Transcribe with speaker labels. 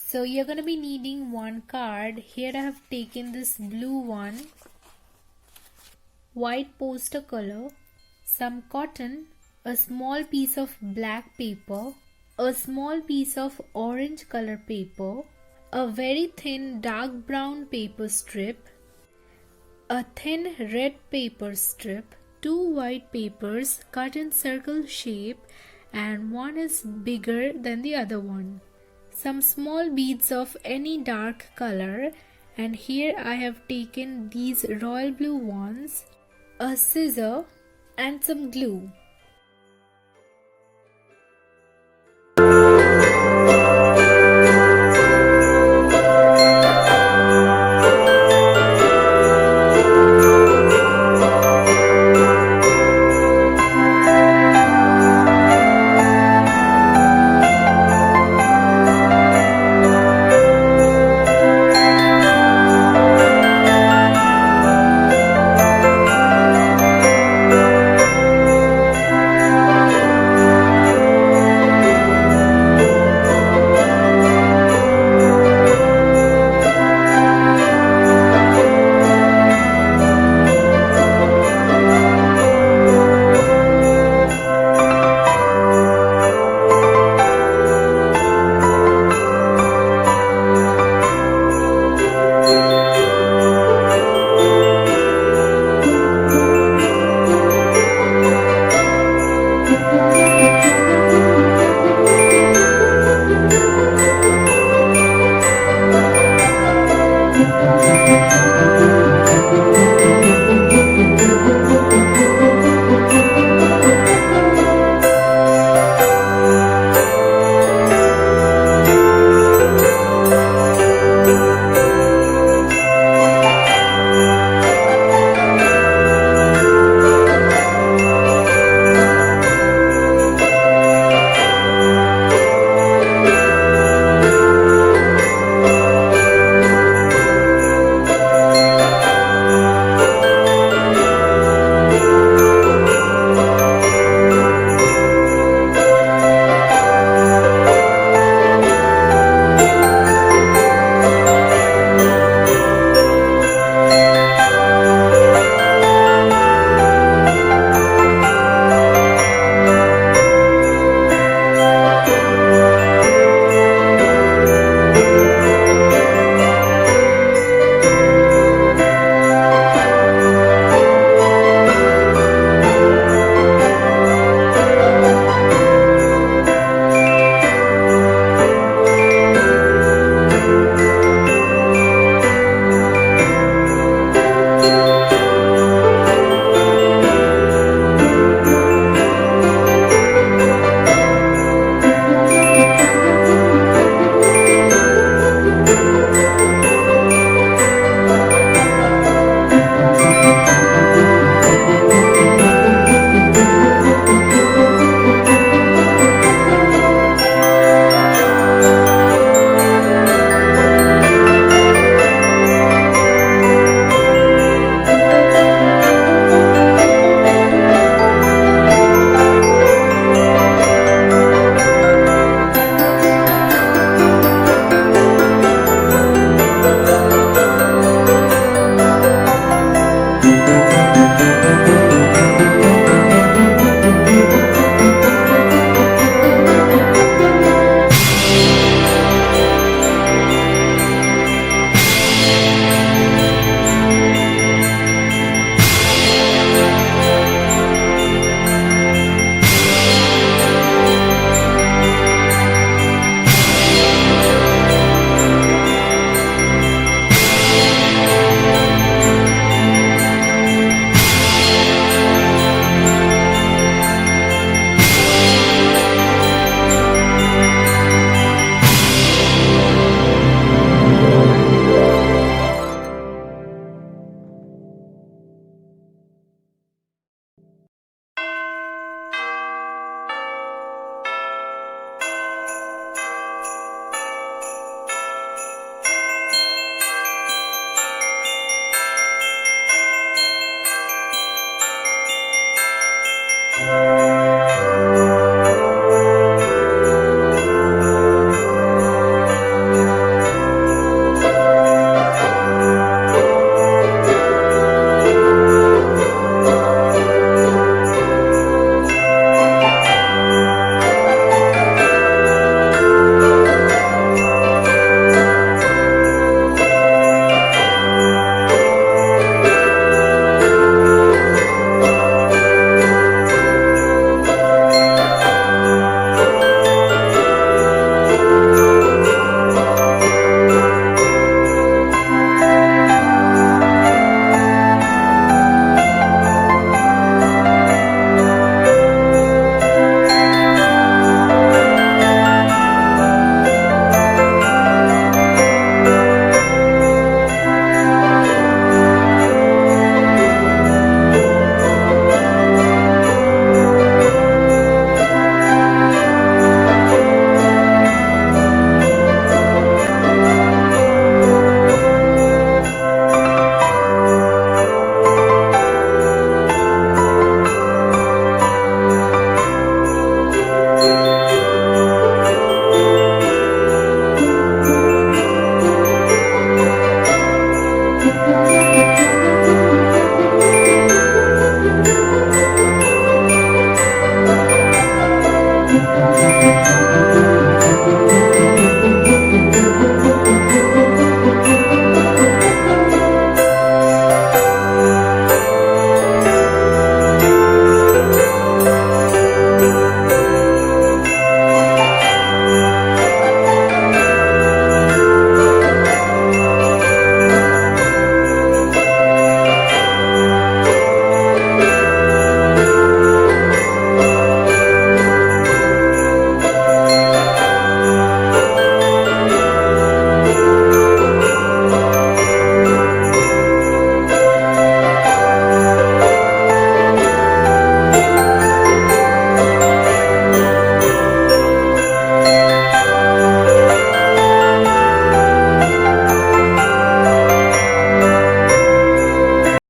Speaker 1: So you're going to be needing one card. Here I have taken this blue one, white poster color, some cotton, a small piece of black paper, a small piece of orange color paper, a very thin dark brown paper strip, a thin red paper strip, two white papers cut in circle shape and one is bigger than the other one. Some small beads of any dark color, and here I have taken these royal blue ones, a scissor and some glue.